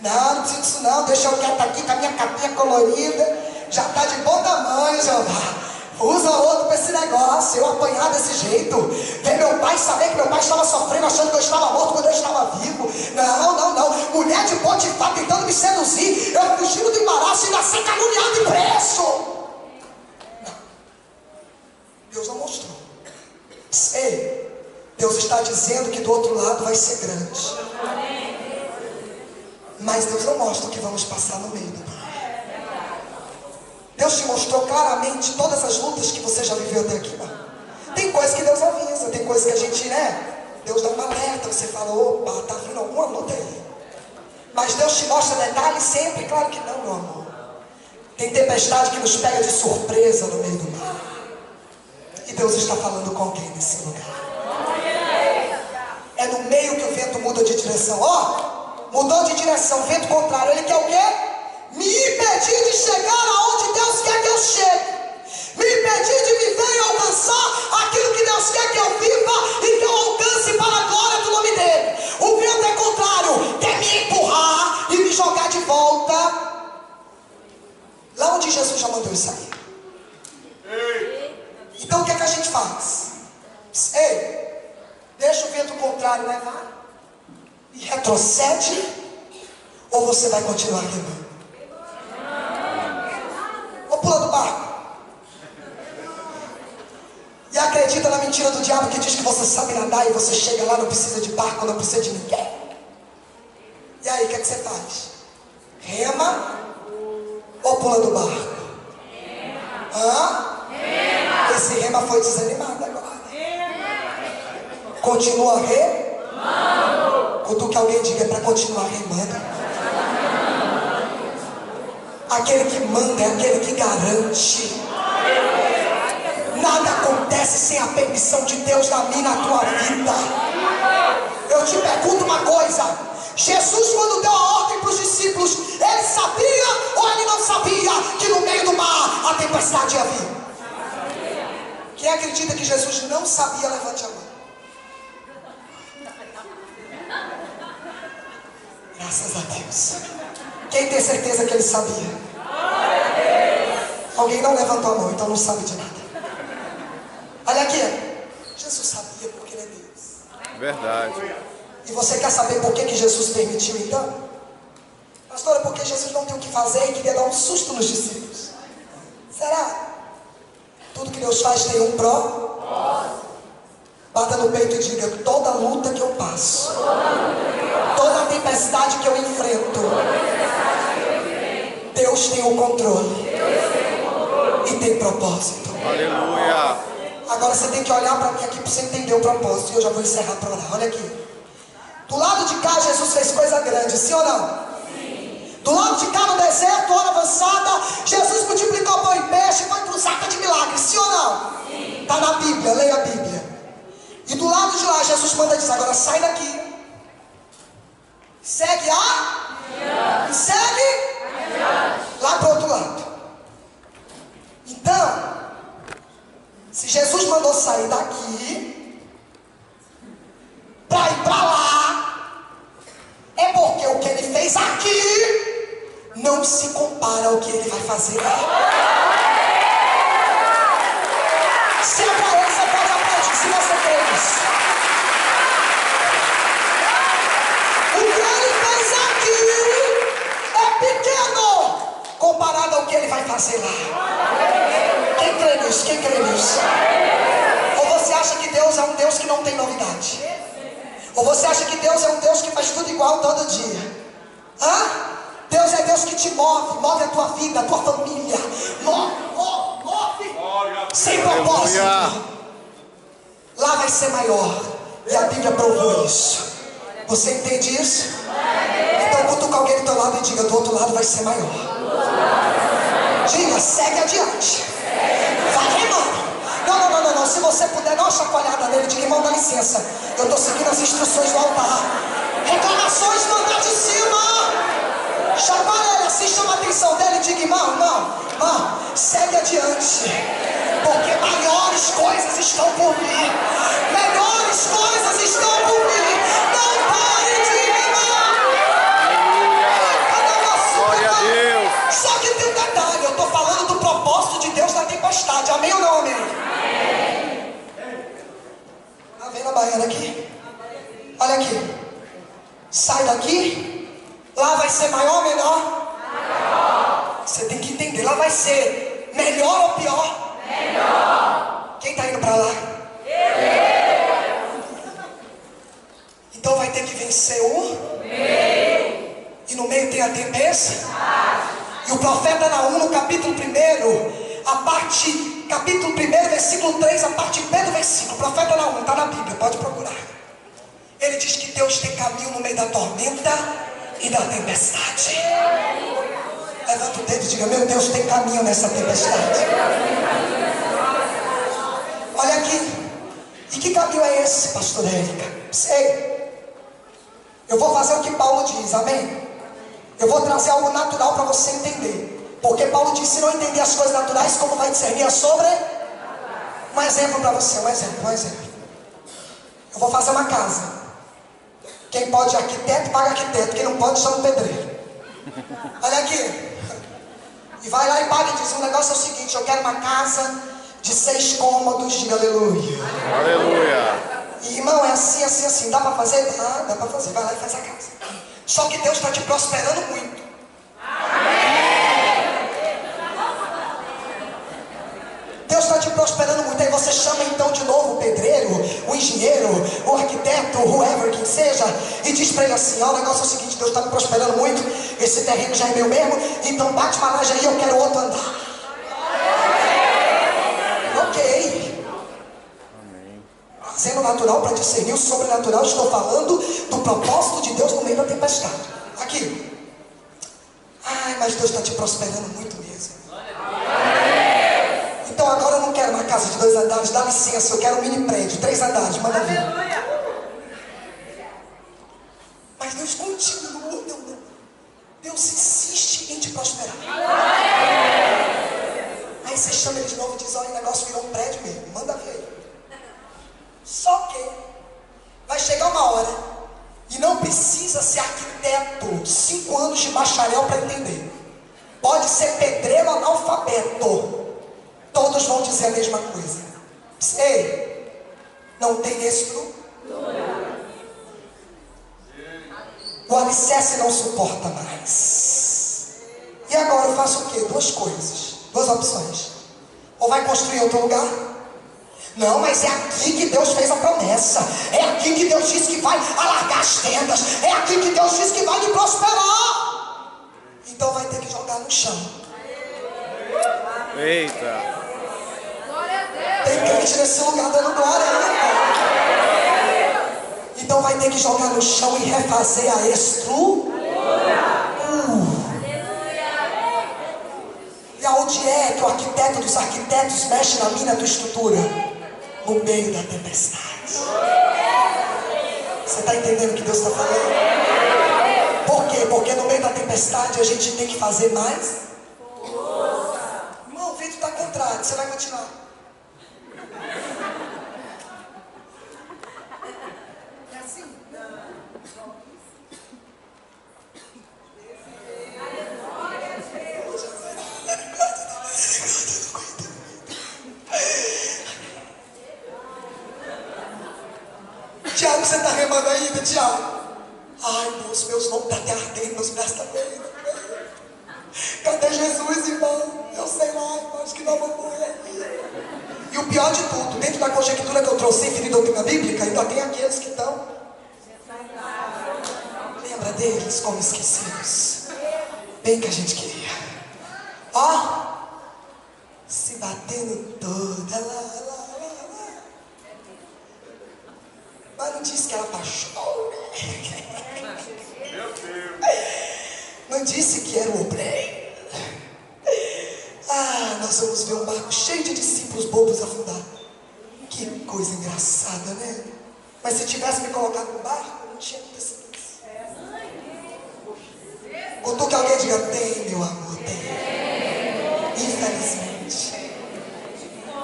Não preciso disso não. Deixa eu quieto aqui com a minha capinha colorida. Já está de bom tamanho, Jeová. Usa outro para esse negócio. Eu apanhar desse jeito. Ver meu pai, saber que meu pai estava sofrendo, achando que eu estava morto quando eu estava vivo. Não. Mulher de Potifar tentando me seduzir. Eu fugindo do embaraço e ainda ser caluniado e preso. Não. Deus não mostrou. Ei, Deus está dizendo que do outro lado vai ser grande. Mas Deus não mostra o que vamos passar no meio do mar. Deus te mostrou claramente todas as lutas que você já viveu até aqui, mano. Tem coisas que Deus avisa, tem coisas que a gente, Deus dá uma alerta, você fala: opa, tá vindo alguma luta aí. Mas Deus te mostra detalhes sempre? Claro que não, meu amor. Tem tempestade que nos pega de surpresa no meio do mar. E Deus está falando com alguém nesse lugar. É no meio que o vento muda de direção. Mudou de direção, vento contrário. Ele quer o quê? Me impedir de chegar aonde Deus quer que eu chegue. Me impedir de viver e alcançar aquilo que Deus quer que eu viva e que eu alcance para a glória do nome dele. O vento é contrário, quer me empurrar e me jogar de volta lá onde Jesus já mandou eu sair. Então o que é que a gente faz? Ei, deixa o vento contrário levar e retrocede, ou você vai continuar remando? Ou pula do barco e acredita na mentira do diabo que diz que você sabe nadar e você chega lá, não precisa de barco, não precisa de ninguém. E aí, o que é que você faz? Rema ou pula do barco? Rema. Esse rema foi desanimado agora. Continua remando. Quando que alguém diga: é para continuar remando. Aquele que manda é aquele que garante. Nada acontece sem a permissão de Deus na minha e na tua vida. Eu te pergunto uma coisa: Jesus, quando deu a ordem para os discípulos, ele sabia ou ele não sabia que no meio do mar a tempestade ia vir? Quem é que acredita que Jesus não sabia, levante a mão. Graças a Deus. Quem tem certeza que ele sabia? Alguém não levantou a mão, então não sabe de nada. Olha aqui. Jesus sabia porque ele é Deus. Verdade. E você quer saber por que Jesus permitiu então? Pastor, é porque Jesus não tem o que fazer e queria dar um susto nos discípulos. Será? Tudo que Deus faz tem um pró. Bata no peito e diga: toda luta que eu passo, toda tempestade que eu enfrento, Deus tem o controle e tem propósito. Aleluia. Agora você tem que olhar para mim aqui para você entender o propósito. E eu já vou encerrar para orar. Olha aqui. Do lado de cá Jesus fez coisa grande, sim ou não? Sim. Do lado de cá no deserto, hora avançada, Jesus multiplicou pão e peixe, foi cruzada de milagres, sim ou não? Sim. Está na Bíblia, leia a Bíblia. E do lado de lá Jesus manda dizer: agora sai daqui, segue e segue lá para o outro lado. Então, se Jesus mandou sair daqui para ir para lá, é porque o que ele fez aqui não se compara ao que ele vai fazer lá. Se é para ele, você pode aplaudir se você crê nisso. O que ele fez aqui é pequeno comparado ao que ele vai fazer lá. Quem crê nisso? Quem crê nisso? Ou você acha que Deus é um Deus que não tem novidade? Ou você acha que Deus é um Deus que faz tudo igual todo dia? Deus é Deus que te move a tua vida, a tua família, move sem propósito. Lá vai ser maior, e a Bíblia provou isso. Você entende isso? Então cutuca alguém do teu lado e diga: do outro lado vai ser maior. Diga: segue adiante, vai remando. Não, se você puder dar uma chacoalhada nele, diga: irmão, dá licença, eu estou seguindo as instruções do altar. Reclamações, mandar de cima. Chacoalha ele assim, chama a atenção dele e diga: irmão, segue adiante, porque maiores coisas estão por vir. Melhores coisas estão por vir. Não pare de rimar. Glória a Deus. Só que tem um detalhe, eu estou falando do propósito de Deus na tempestade. Amém ou não amém? Tá vendo a baiana aqui? Olha aqui. Sai daqui. Lá vai ser maior ou menor? Maior. Você tem que entender. Lá vai ser melhor ou pior? Melhor. Quem está indo para lá? Então vai ter que vencer o meio. E no meio tem a tempestade. E o profeta Naum, no capítulo 1, capítulo 1, versículo 3, a parte B do versículo. O profeta Naum, está na Bíblia, pode procurar. Ele diz que Deus tem caminho no meio da tormenta e da tempestade. Levanta o dedo e diga: meu Deus tem caminho nessa tempestade. Olha aqui. E que caminho é esse, pastor Érica? Sei. Eu vou fazer o que Paulo diz, amém? Eu vou trazer algo natural para você entender. Porque Paulo diz: se não entender as coisas naturais, como vai discernir a sobre? Um exemplo para você, um exemplo. Eu vou fazer uma casa. Quem pode arquiteto, paga arquiteto. Quem não pode, chama o pedreiro. Olha aqui. E vai lá e paga e diz: o negócio é o seguinte, eu quero uma casa de 6 cômodos, diga aleluia. Aleluia. E irmão, é assim. Dá para fazer? Dá para fazer. Vai lá e faz a casa. Só que Deus está te prosperando muito. Deus está te prosperando muito. Aí você chama então de novo o pedreiro, o engenheiro, o arquiteto, whoever que seja, e diz para ele assim: ó, o negócio é o seguinte, Deus está me prosperando muito, esse terreno já é meu mesmo, então bate uma laje aí, eu quero outro andar. Ok. Sendo natural para discernir o sobrenatural, estou falando do propósito de Deus no meio da tempestade. Aqui. Ai, mas Deus está te prosperando muito mesmo. Então agora eu não quero uma casa de 2 andares, dá licença, eu quero um mini prédio, 3 andares, manda vir. Mas Deus continua, Deus insiste em te prosperar. Aí você chama ele de novo e diz: olha, o negócio virou um prédio mesmo, manda ver aí. anos de bacharel para entender. Pode ser pedreiro analfabeto. Todos vão dizer a mesma coisa. Ei, não tem estrutura. O alicerce não suporta mais. E agora eu faço o quê? Duas coisas, duas opções. Ou vai construir em outro lugar? Não, mas é aqui que Deus fez a promessa. É aqui que Deus disse que vai alargar as tendas. É aqui que Deus disse que vai me prosperar. Então vai ter que jogar no chão. Eita. Tem crente nesse lugar dando glória aí. Então vai ter que jogar no chão e refazer a estrutura. E aonde é que o arquiteto dos arquitetos mexe na minha tua estrutura? No meio da tempestade. Você está entendendo o que Deus está falando? Por quê? Porque no meio da tempestade a gente tem que fazer mais. Irmão, o vento está contrário, você vai continuar. É assim? Tiago, você está remando ainda, Tiago? Ai, Deus, meus mãos estão até ardendo, meus braços estão doendo. Cadê Jesus, irmão? Eu sei lá, irmão, acho que não vou morrer. E o pior de tudo, dentro da conjectura que eu trouxe em doutrina bíblica, ainda tem aqueles que estão. Lembra deles como esquecidos? Bem que a gente queria. Ó, se batendo toda lá. Mas não disse que era paixão. Meu Deus. Não disse que era o obreiro. Ah, nós vamos ver um barco cheio de discípulos bobos afundar. Que coisa engraçada, né? Mas se tivesse me colocado no barco, não tinha acontecido isso. Contou que alguém diga, tem, meu amor, tem. Infelizmente.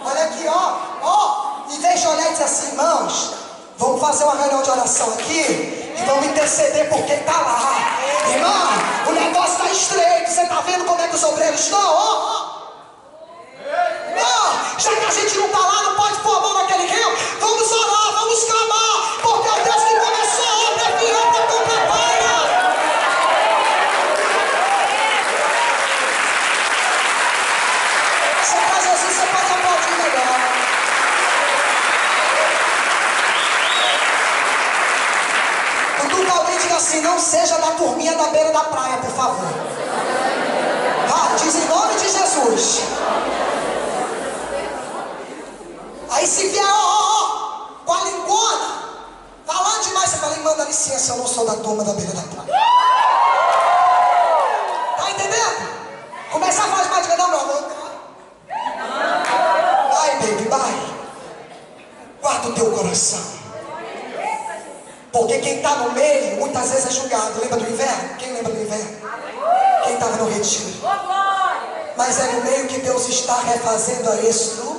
Olha aqui, ó. Em vez de olhar e dizer assim, irmãos, vamos fazer uma reunião de oração aqui e vamos interceder por quem está lá. Irmão, o negócio está estreito. Você está vendo como é que os obreiros estão? Não, já que a gente não está lá, não pode pôr a mão naquele rio. Vamos orar, vamos clamar, porque é o Deus que começou a obra é fiel para completá-la. Você faz assim, você pode aplaudir melhor. Cutuca alguém e diga assim, não seja da turminha da beira da praia, por favor. Ah, diz em nome de Jesus. Aí se vier, com a lingona, falando demais, você fala, manda licença, eu não sou da turma da beira da praia. Tá entendendo? Começar a falar demais, diga, não, meu amor. Vai, baby, vai. Guarda o teu coração. Porque quem está no meio, muitas vezes é julgado. Lembra do inverno? Quem lembra do inverno? Quem estava no retiro. Mas é no meio que Deus está refazendo a estrutura.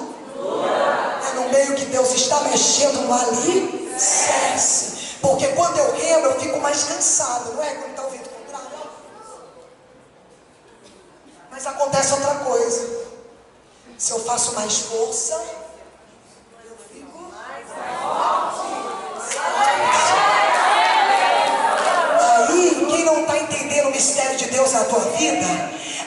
É no meio que Deus está mexendo no alicerce. Porque quando eu remo, eu fico mais cansado. Não é quando está o vento contrário. Mas acontece outra coisa. Se eu faço mais força, eu fico mais forte. Aí, quem não está entendendo o mistério de Deus na tua vida,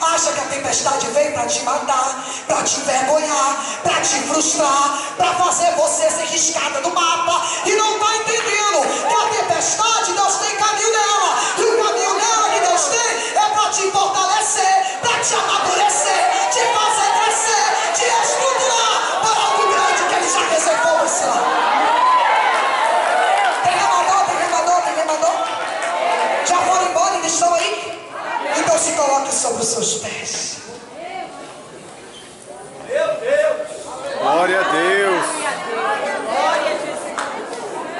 acha que a tempestade veio para te matar, para te envergonhar, para te frustrar, para fazer você ser riscada do mapa. E não está entendendo que a tempestade, Deus tem caminho nela. E o caminho nela que Deus tem é para te fortalecer, para te amadurecer, te fazer crescer, te estruturar para algo grande que Ele já reservou você lá. Tem remador? Já foram embora, ainda estão aí? Então se coloque sobre os seus pés. Meu Deus. Glória a Deus. Glória a Jesus.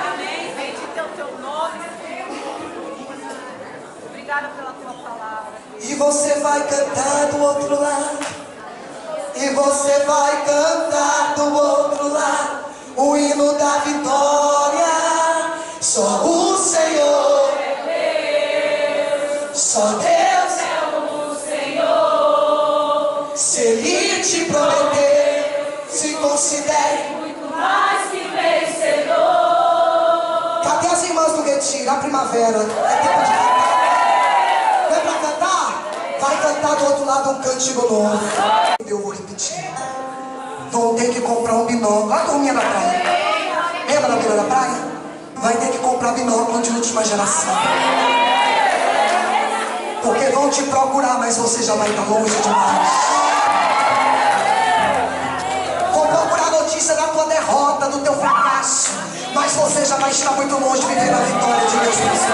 Amém. Bendito é o teu nome. Obrigada pela tua palavra. E você vai cantar do outro lado. E você vai cantar do outro lado o hino da vitória. Só o Senhor é Deus. Só Deus é o Senhor. Se Ele te prometer, se considere muito mais que vencedor. Cadê as irmãs do retiro? A primavera. É tempo de cantar. Não é pra cantar? Vai cantar do outro lado um cântico novo. Eu vou repetir. Vão ter que comprar um binóculo. Lá dormia na praia. Lembra na beira da praia? Vai ter que comprar binóculo de última geração. Porque vão te procurar, mas você já vai estar longe demais. Vão procurar notícia da tua derrota, do teu fracasso, mas você já vai estar muito longe de viver a vitória de Deus na sua vida.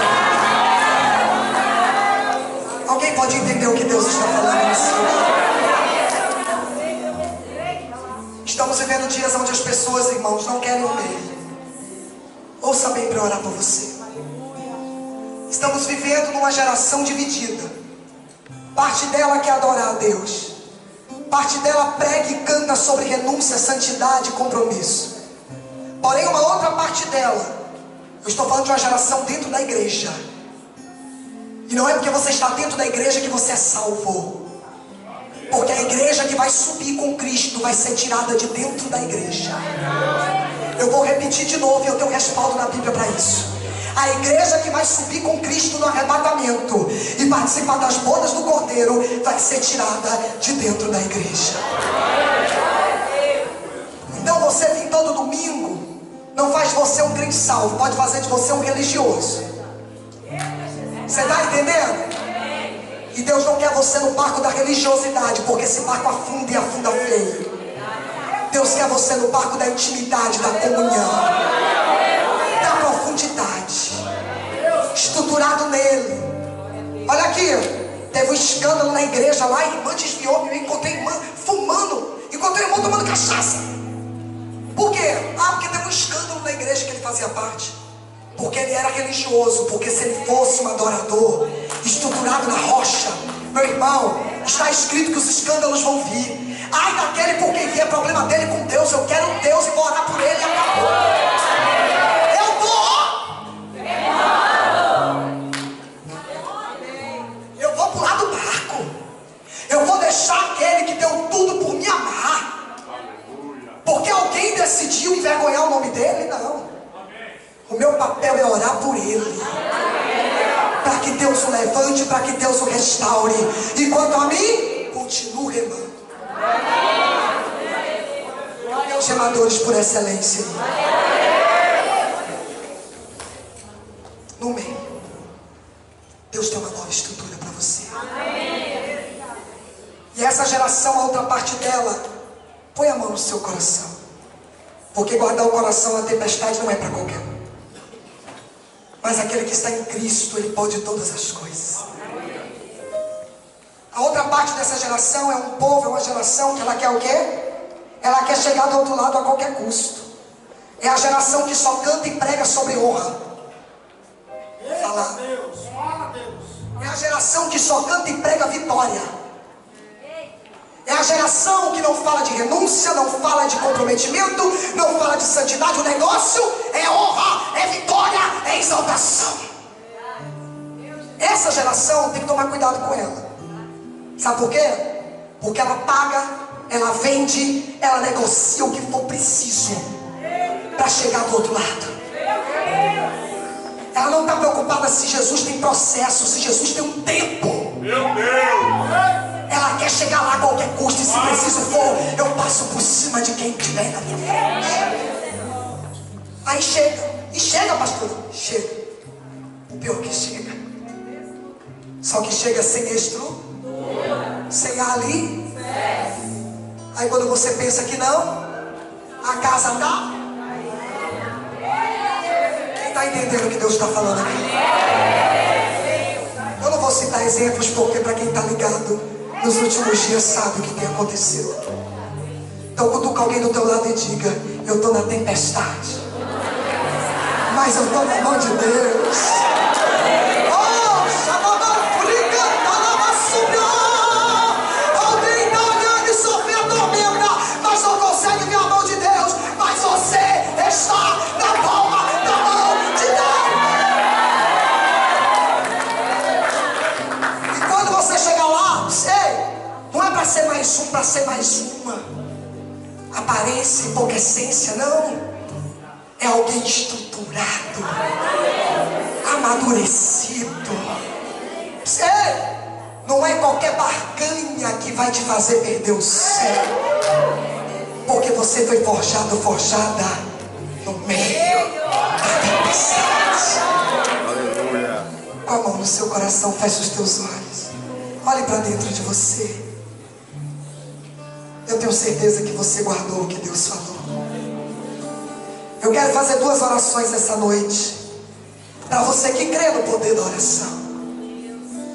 Alguém pode entender o que Deus está falando nesse lugar? Estamos vivendo dias onde as pessoas, irmãos, não querem o meio. Ouça bem para orar por você. Estamos vivendo numa geração dividida. Parte dela quer adorar a Deus. Parte dela prega e canta sobre renúncia, santidade e compromisso. Porém, uma outra parte dela, eu estou falando de uma geração dentro da igreja. E não é porque você está dentro da igreja que você é salvo. Porque a igreja que vai subir com Cristo vai ser tirada de dentro da igreja. Eu vou repetir de novo e eu tenho respaldo na Bíblia para isso. A igreja que vai subir com Cristo no arrebatamento e participar das bodas do Cordeiro vai ser tirada de dentro da igreja. Então você vir todo domingo não faz você um crente salvo, pode fazer de você um religioso. Você está entendendo? E Deus não quer você no barco da religiosidade, porque esse barco afunda e afunda feio. Deus quer você no barco da intimidade, da comunhão, da profundidade, estruturado nele. Olha aqui, teve um escândalo na igreja lá, a irmã desviou, eu encontrei a irmã fumando, encontrei a irmã tomando cachaça. Por quê? Porque teve um escândalo na igreja que ele fazia parte. Porque ele era religioso, porque se ele fosse um adorador, estruturado na rocha, meu irmão, está escrito que os escândalos vão vir. Ai daquele por quem vier problema dele com Deus. Eu quero Deus e vou orar por ele e acabou. Eu vou pular do barco. Eu vou deixar aquele que deu tudo por me amar. Porque alguém decidiu envergonhar o nome dele? Não. O meu papel é orar por ele, para que Deus o levante, para que Deus o restaure. E quanto a mim, continuo remando. Meus remadores por excelência. No meio, Deus tem uma nova estrutura para você. E essa geração, a outra parte dela, põe a mão no seu coração. Porque guardar o coração na tempestade não é para qualquer um. Mas aquele que está em Cristo, ele pode todas as coisas. A outra parte dessa geração é um povo, é uma geração que ela quer o quê? Ela quer chegar do outro lado a qualquer custo. É a geração que só canta e prega sobre honra. Fala. É a geração que só canta e prega vitória. É a geração que não fala de renúncia, não fala de comprometimento, não fala de santidade. O negócio é honra, é vitória, é exaltação. Essa geração tem que tomar cuidado com ela. Sabe por quê? Porque ela paga, ela vende, ela negocia o que for preciso para chegar do outro lado. Ela não está preocupada se Jesus tem processo, se Jesus tem um tempo. Meu Deus! Ela quer chegar lá a qualquer custo, e se preciso for, eu passo por cima de quem estiver na minha frente. Aí chega, e chega, pastor, chega. Pior que chega. Só que chega sem sem ali. Aí quando você pensa que não, a casa está. Quem está entendendo o que Deus está falando aqui? Eu não vou citar exemplos, porque para quem está ligado nos últimos dias sabe o que tem acontecido. Então cutuca alguém do teu lado e diga: eu estou na tempestade, mas eu estou na mão de Deus. Alguém está olhando e sofrendo a tormenta, mas não consegue ver a mão de Deus. Mas você está na palma da mão de Deus. ser mais um, para ser mais uma. Aparência e pouca essência, não. É alguém estruturado, amadurecido. Não é qualquer barganha que vai te fazer perder o céu, porque você foi forjada no meio da tempestade. Aleluia. Com a mão no seu coração, feche os teus olhos, olhe para dentro de você. Eu tenho certeza que você guardou o que Deus falou. Eu quero fazer 2 orações essa noite, para você que crê no poder da oração.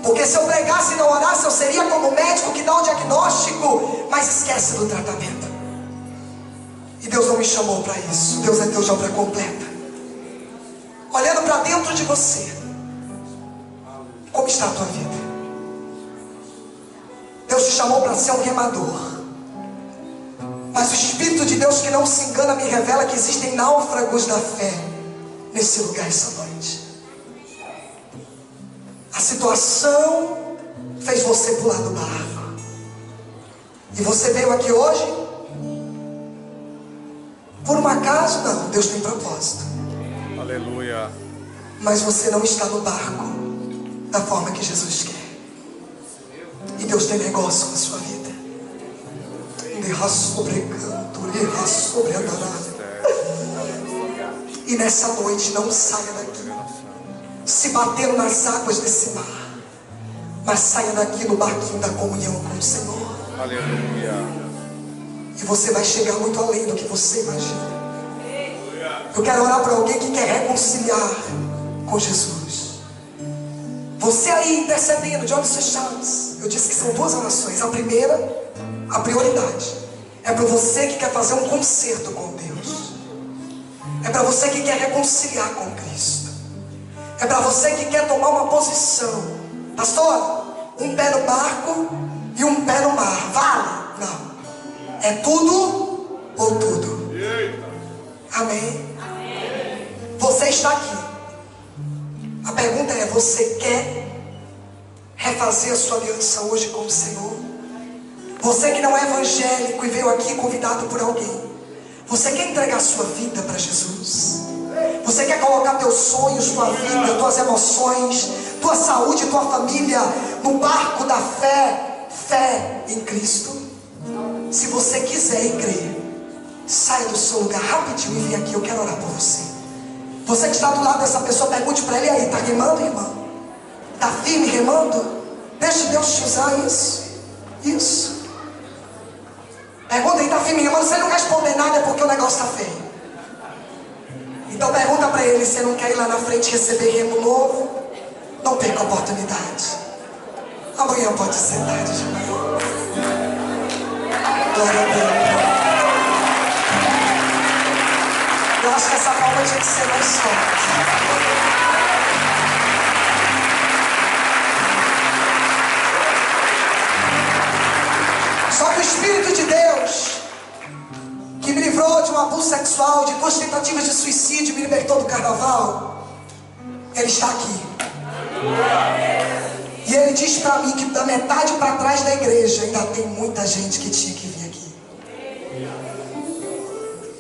Porque se eu pregasse e não orasse, eu seria como um médico que dá um diagnóstico, mas esquece do tratamento. E Deus não me chamou para isso. Deus é Deus de obra completa. Olhando para dentro de você, como está a tua vida? Deus te chamou para ser um remador. Mas o Espírito de Deus, que não se engana, me revela que existem náufragos da fé nesse lugar essa noite. A situação fez você pular do barco, e você veio aqui hoje por um acaso? Não, Deus tem propósito. Aleluia. Mas você não está no barco da forma que Jesus quer. E Deus tem negócio com a sua vida. E nessa noite não saia daqui se batendo nas águas desse mar, mas saia daqui no barquinho da comunhão com o Senhor. Aleluia. E você vai chegar muito além do que você imagina. Eu quero orar para alguém que quer reconciliar com Jesus. Você aí intercedendo de olhos fechados. Eu disse que são 2 orações. A primeira, a prioridade, é para você que quer fazer um concerto com Deus. É para você que quer reconciliar com Cristo. É para você que quer tomar uma posição. Pastor, um pé no barco e um pé no mar, vale? Não. É tudo ou tudo. Amém? Você está aqui. A pergunta é: você quer refazer a sua aliança hoje com o Senhor? Você que não é evangélico e veio aqui convidado por alguém, você quer entregar sua vida para Jesus? Você quer colocar teus sonhos, tua vida, tuas emoções, tua saúde, tua família no barco da fé, fé em Cristo? Se você quiser e crer, saia do seu lugar rapidinho e vem aqui, eu quero orar por você. Você que está do lado dessa pessoa, pergunte para ele aí: está remando, irmão? Está firme remando? Deixe Deus te usar. Isso. Pergunta aí: está firme remando? Se ele não responder nada é porque o negócio está feio. Então pergunta para ele se ele não quer ir lá na frente receber remo novo. Não perca a oportunidade. Amanhã pode ser tarde demais. Glória a Deus. Eu acho que essa palma tinha que ser mais forte. Só que o Espírito de Deus, que me livrou de um abuso sexual, de 2 tentativas de suicídio, me libertou do carnaval, Ele está aqui. E Ele diz para mim que da metade para trás da igreja ainda tem muita gente que tinha que vir aqui.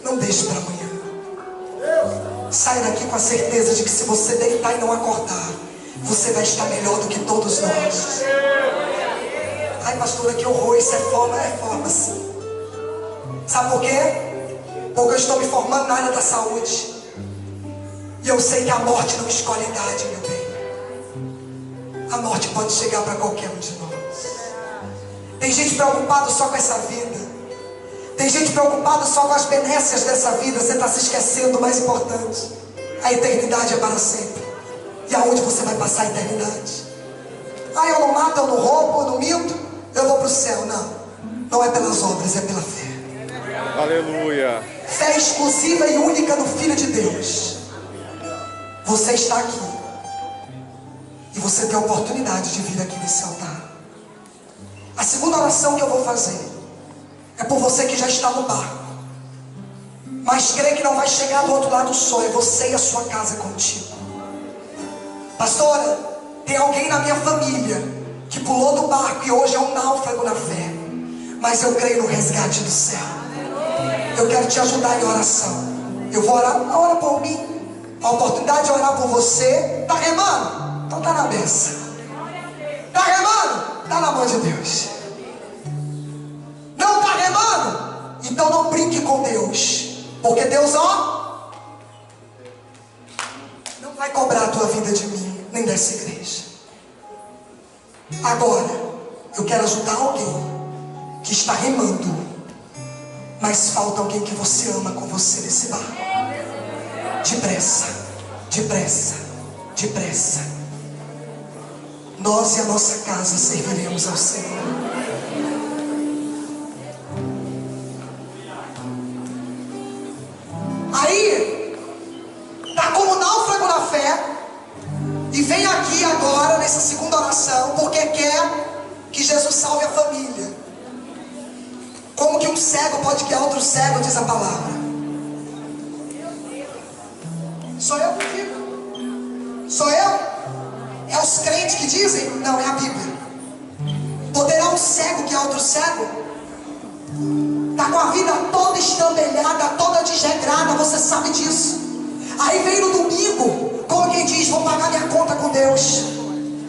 Não deixe para amanhã. Saia daqui com a certeza de que se você deitar e não acordar, você vai estar melhor do que todos nós. Ai, pastora, que horror, isso é forma sim. Sabe por quê? Porque eu estou me formando na área da saúde, e eu sei que a morte não escolhe idade, meu bem. A morte pode chegar para qualquer um de nós. Tem gente preocupada só com essa vida. Tem gente preocupada só com as benécias dessa vida. Você está se esquecendo do mais importante: a eternidade é para sempre. E aonde você vai passar a eternidade? Ah, eu não mato, eu não roubo, eu não minto, eu vou para o céu. Não, não é pelas obras, é pela fé. Aleluia. Fé exclusiva e única no Filho de Deus. Você está aqui, e você tem a oportunidade de vir aqui nesse altar. A segunda oração que eu vou fazer é por você que já está no barco, mas crê que não vai chegar do outro lado só. É você e a sua casa contigo. Pastora, tem alguém na minha família que pulou do barco e hoje é um náufrago na fé. mas eu creio no resgate do céu. Eu quero te ajudar em oração. Eu vou orar, ora por mim. A oportunidade de orar por você. Tá remando? Então tá na benção. Tá remando? Tá na mão de Deus. Não tá remando? Então não brinque com Deus. Porque Deus, ó, não vai cobrar a tua vida de mim, nem dessa igreja. Agora, eu quero ajudar alguém que está remando, mas falta alguém que você ama com você nesse barco. Depressa, depressa, depressa. Nós e a nossa casa serviremos ao Senhor. Aí, está como náufrago na fé, e vem aqui agora, nessa segunda oração, porque quer que Jesus salve a família. Como que um cego pode guiar outro cego, diz a palavra. Sou eu que digo? Sou eu? É os crentes que dizem? Não, é a Bíblia. Poderá um cego guiar outro cego? Está com a vida toda estambelhada, toda desregrada, você sabe disso. Aí vem no domingo, como quem diz, vou pagar minha conta com Deus.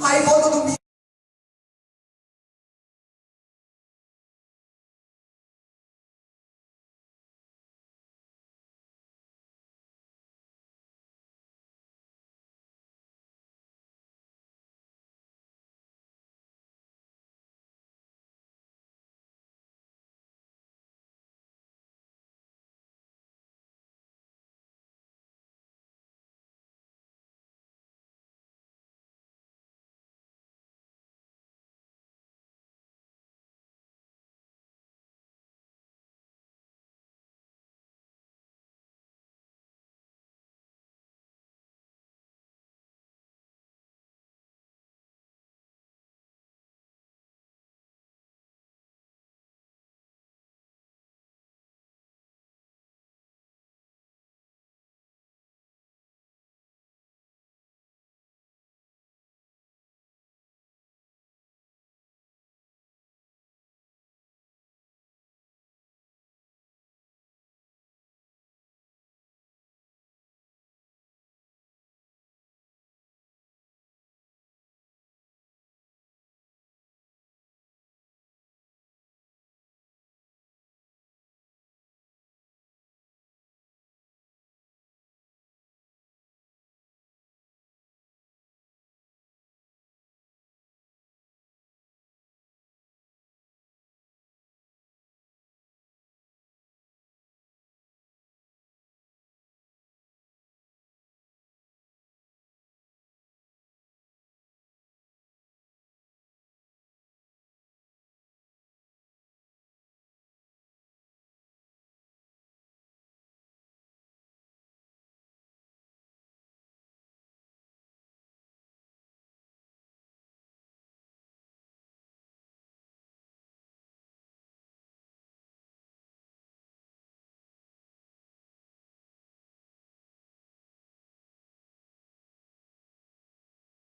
Aí vou no domingo.